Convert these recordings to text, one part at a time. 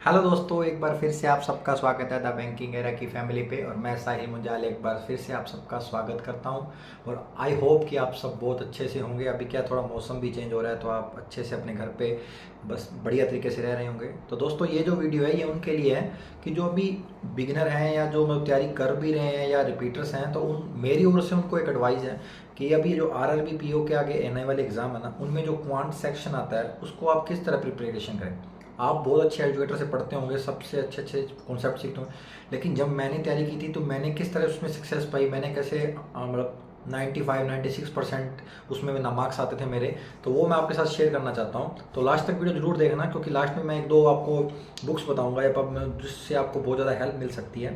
Hello दोस्तों, एक बार फिर से आप सबका स्वागत है द बैंकिंग एरा की फैमिली पे। और मैं साहिल मुंजाल एक बार फिर से आप सबका स्वागत करता हूं। और आई होप कि आप सब बहुत अच्छे से होंगे। अभी क्या थोड़ा मौसम भी चेंज हो रहा है तो आप अच्छे से अपने घर पे बस बढ़िया तरीके से रह रहे होंगे। तो दोस्तों, ये जो वीडियो है ये उनके लिए है कि जो अभी बिगिनर हैं या जो तैयारी कर भी रहे हैं या रिपीटर्स हैं, तो उन मेरी ओर से उनको एक एडवाइस है कि अभी जो RRB PO के आगे एनआई वाले एग्जाम है ना, उनमें जो क्वांट सेक्शन आता है उसको आप किस तरह प्रिपरेशन करें। आप बहुत अच्छे एजुकेटर से पढ़ते होंगे, सबसे अच्छे अच्छे कॉन्सेप्ट सीखते होंगे, लेकिन जब मैंने तैयारी की थी तो मैंने किस तरह उसमें सक्सेस पाई, मैंने कैसे मतलब 95-96% उसमें ना मार्क्स आते थे मेरे। तो वो मैं आपके साथ शेयर करना चाहता हूँ। तो लास्ट तक वीडियो जरूर देखना, क्योंकि लास्ट में मैं एक दो आपको बुक्स बताऊंगा या जिससे आपको बहुत ज़्यादा हेल्प मिल सकती है।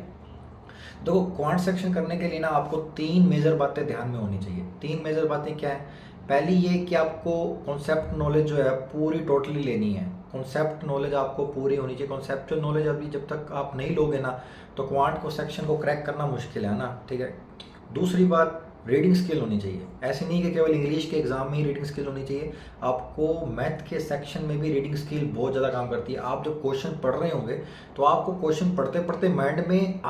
देखो, क्वांट सेक्शन करने के लिए ना आपको तीन मेजर बातें ध्यान में होनी चाहिए। तीन मेजर बातें क्या है? पहली ये कि आपको कॉन्सेप्ट नॉलेज जो है पूरी टोटली लेनी है। कॉन्सेप्ट नॉलेज आपको पूरी होनी चाहिए। कॉन्सेप्चुअल नॉलेज अभी जब तक आप नहीं लोगे ना, तो क्वांट को सेक्शन को क्रैक करना मुश्किल है ना, ठीक है। दूसरी बात, रीडिंग स्किल होनी चाहिए। ऐसे नहीं कि केवल इंग्लिश के एग्जाम में ही रीडिंग स्किल होनी चाहिए, आपको मैथ के सेक्शन में भी रीडिंग स्किल बहुत ज़्यादा काम करती है। आप जब क्वेश्चन पढ़ रहे होंगे तो आपको क्वेश्चन पढ़ते पढ़ते माइंड में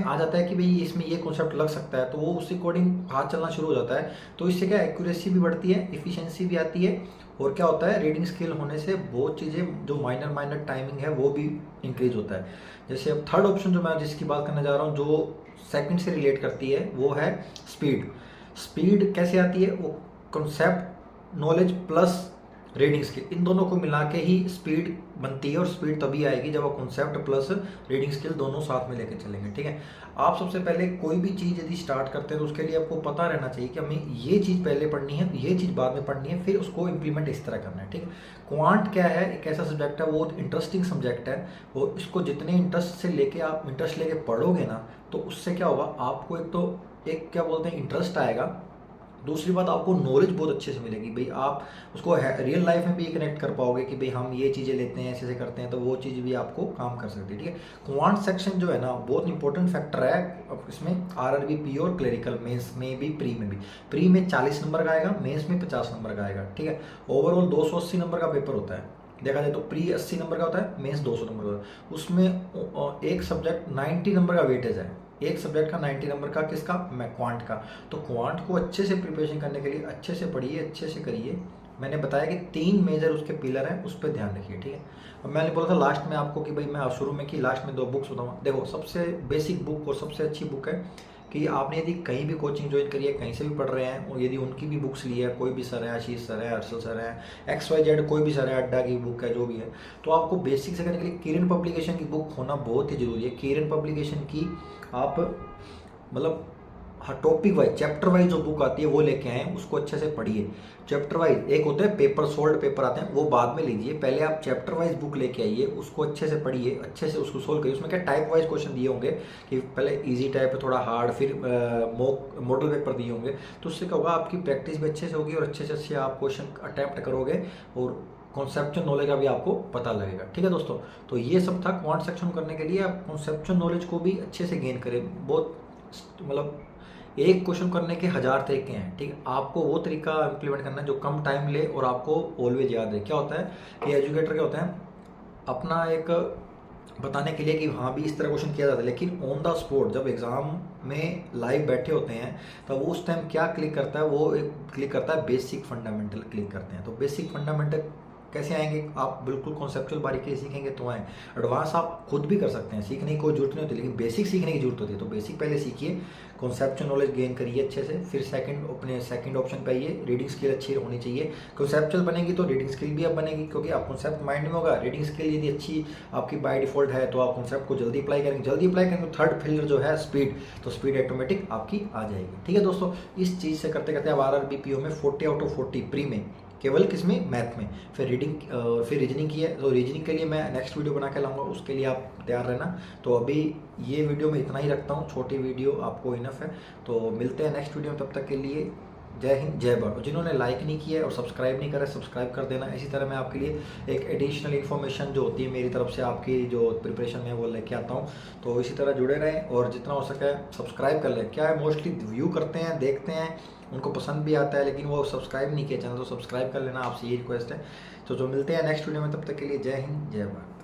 आ जाता है कि भाई इसमें ये कॉन्सेप्ट लग सकता है, तो वो उसी अकॉर्डिंग हाथ चलना शुरू हो जाता है। तो इससे क्या एक्यूरेसी भी बढ़ती है, इफिशियंसी भी आती है। और क्या होता है, रीडिंग स्किल होने से बहुत चीज़ें जो माइनर माइनर टाइमिंग है वो भी इंक्रीज होता है। जैसे अब थर्ड ऑप्शन जो मैं जिसकी बात करने जा रहा हूँ, जो सेकंड से रिलेट करती है, वो है स्पीड। स्पीड कैसे आती है? वो concept knowledge plus reading skill, इन दोनों को मिला के ही स्पीड बनती है। और स्पीड तभी आएगी जब आप कॉन्सेप्ट प्लस रीडिंग स्किल दोनों साथ में लेके चलेंगे, ठीक है। आप सबसे पहले कोई भी चीज़ यदि स्टार्ट करते हैं तो उसके लिए आपको पता रहना चाहिए कि हमें ये चीज़ पहले पढ़नी है, ये चीज़ बाद में पढ़नी है, फिर उसको इम्प्लीमेंट इस तरह करना है, ठीक है। क्वांट क्या है? एक ऐसा सब्जेक्ट है, वो इंटरेस्टिंग सब्जेक्ट है। वो इसको जितने इंटरेस्ट लेके पढ़ोगे ना, तो उससे क्या होगा, आपको एक क्या बोलते हैं, इंटरेस्ट आएगा। दूसरी बात, आपको नॉलेज बहुत अच्छे से मिलेगी। भाई आप उसको रियल लाइफ में भी कनेक्ट कर पाओगे कि भाई हम ये चीज़ें लेते हैं, ऐसे ऐसे करते हैं, तो वो चीज़ भी आपको काम कर सकती है, ठीक है। क्वांट सेक्शन जो है ना, बहुत इंपॉर्टेंट फैक्टर है अब इसमें। RRB PO और क्लरिकल मेंस में भी, प्री में 40 नंबर का आएगा, मेंस में 50 नंबर का आएगा, ठीक है। ओवरऑल 280 नंबर का पेपर होता है। देखा जाए तो प्री 80 नंबर का होता है, मेंस 200 नंबर का होता है। उसमें एक सब्जेक्ट 90 नंबर का वेटेज है। एक सब्जेक्ट का 90 नंबर का, किसका? मैं क्वांट का। तो क्वांट को अच्छे से प्रिपरेशन करने के लिए अच्छे से पढ़िए, अच्छे से करिए। मैंने बताया कि तीन मेजर उसके पिलर हैं, उस पर ध्यान रखिए, ठीक है। अब मैंने बोला था लास्ट में आपको कि भाई मैं शुरू में कि लास्ट में दो बुक्स बताऊंगा। देखो, सबसे बेसिक बुक और सबसे अच्छी बुक है कि आपने यदि कहीं भी कोचिंग ज्वाइन करी है, कहीं से भी पढ़ रहे हैं, और यदि उनकी भी बुक्स ली है, कोई भी सर है, आशीष सर है, हर्षल सर है, XYZ कोई भी सर है, अड्डा की बुक है, जो भी है, तो आपको बेसिक से करने के लिए किरण पब्लिकेशन की बुक होना बहुत ही जरूरी है। किरण पब्लिकेशन की आप मतलब हाँ, टॉपिक वाइज, चैप्टर वाइज जो बुक आती है वो लेके आए, उसको अच्छे से पढ़िए। चैप्टर वाइज एक होता है पेपर, सोल्ड पेपर आते हैं, वो बाद में लीजिए। पहले आप चैप्टर वाइज बुक लेके आइए, उसको अच्छे से पढ़िए, अच्छे से उसको सोल्व करिए। उसमें क्या टाइप वाइज क्वेश्चन दिए होंगे कि पहले इजी टाइप, थोड़ा हार्ड, फिर मॉडल पेपर दिए होंगे। तो उससे क्या होगा, आपकी प्रैक्टिस भी अच्छे से होगी और अच्छे से अच्छे आप क्वेश्चन अटैम्प्ट करोगे, और कॉन्सेप्चुअल नॉलेज का भी आपको पता लगेगा, ठीक है दोस्तों। तो ये सब था क्वांट सेक्शन करने के लिए। आप कॉन्सेप्चुअल नॉलेज को भी अच्छे से गेन करें। बहुत मतलब एक क्वेश्चन करने के 1000 तरीके हैं, ठीक है। आपको वो तरीका इम्प्लीमेंट करना है जो कम टाइम ले और आपको ऑलवेज याद रहे। क्या होता है कि एजुकेटर क्या होता है, अपना एक बताने के लिए कि हाँ भी इस तरह क्वेश्चन किया जाता है, लेकिन ऑन द स्पॉट जब एग्जाम में लाइव बैठे होते हैं, तो वो उस टाइम क्या क्लिक करता है, वो एक क्लिक करता है बेसिक फंडामेंटल क्लिक करते हैं। तो बेसिक फंडामेंटल कैसे आएंगे? आप बिल्कुल कॉन्सेप्चुअल बारीकी से सीखेंगे तो आए। एडवांस आप खुद भी कर सकते हैं, सीखने की कोई जरूरत नहीं होती, लेकिन बेसिक सीखने की जरूरत होती है। तो बेसिक पहले सीखिए, कॉन्सेप्चुअल नॉलेज गेन करिए अच्छे से, फिर अपने सेकंड ऑप्शन पे आइए। रीडिंग स्किल अच्छी होनी चाहिए। कॉन्सेप्चुअल बनेगी तो रीडिंग स्किल भी अब बनेगी, क्योंकि आप कॉन्सेप्ट माइंड में होगा। रीडिंग स्किल यदि अच्छी आपकी बाय डिफॉल्ट है तो आप कॉन्सेप्ट को जल्दी अप्लाई करेंगे। थर्ड फिलर जो है स्पीड, तो स्पीड ऑटोमेटिक आपकी आ जाएगी, ठीक है दोस्तों। इस चीज़ से करते करते आप RRB PO में 40 आउट ऑफ 40 प्री में, केवल किसमें? मैथ में। फिर रीजनिंग की है, तो रीजनिंग के लिए मैं नेक्स्ट वीडियो बना के लाऊंगा, उसके लिए आप तैयार रहना। तो अभी ये वीडियो में इतना ही रखता हूँ, छोटी वीडियो आपको इनफ है। तो मिलते हैं नेक्स्ट वीडियो में, तब तक के लिए जय हिंद जय भारत। जिन्होंने लाइक नहीं किया है और सब्सक्राइब नहीं करा, सब्सक्राइब कर देना। इसी तरह मैं आपके लिए एक एडिशनल इन्फॉर्मेशन जो होती है मेरी तरफ से, आपकी जो प्रिपरेशन में वो लेके आता हूँ। तो इसी तरह जुड़े रहें और जितना हो सके सब्सक्राइब कर लें। क्या है, मोस्टली व्यू करते हैं, देखते हैं, उनको पसंद भी आता है, लेकिन वो सब्सक्राइब नहीं किया चैनल, तो सब्सक्राइब कर लेना, आपसे ये रिक्वेस्ट है। तो जो मिलते हैं नेक्स्ट वीडियो में, तब तक के लिए जय हिंद जय भारत।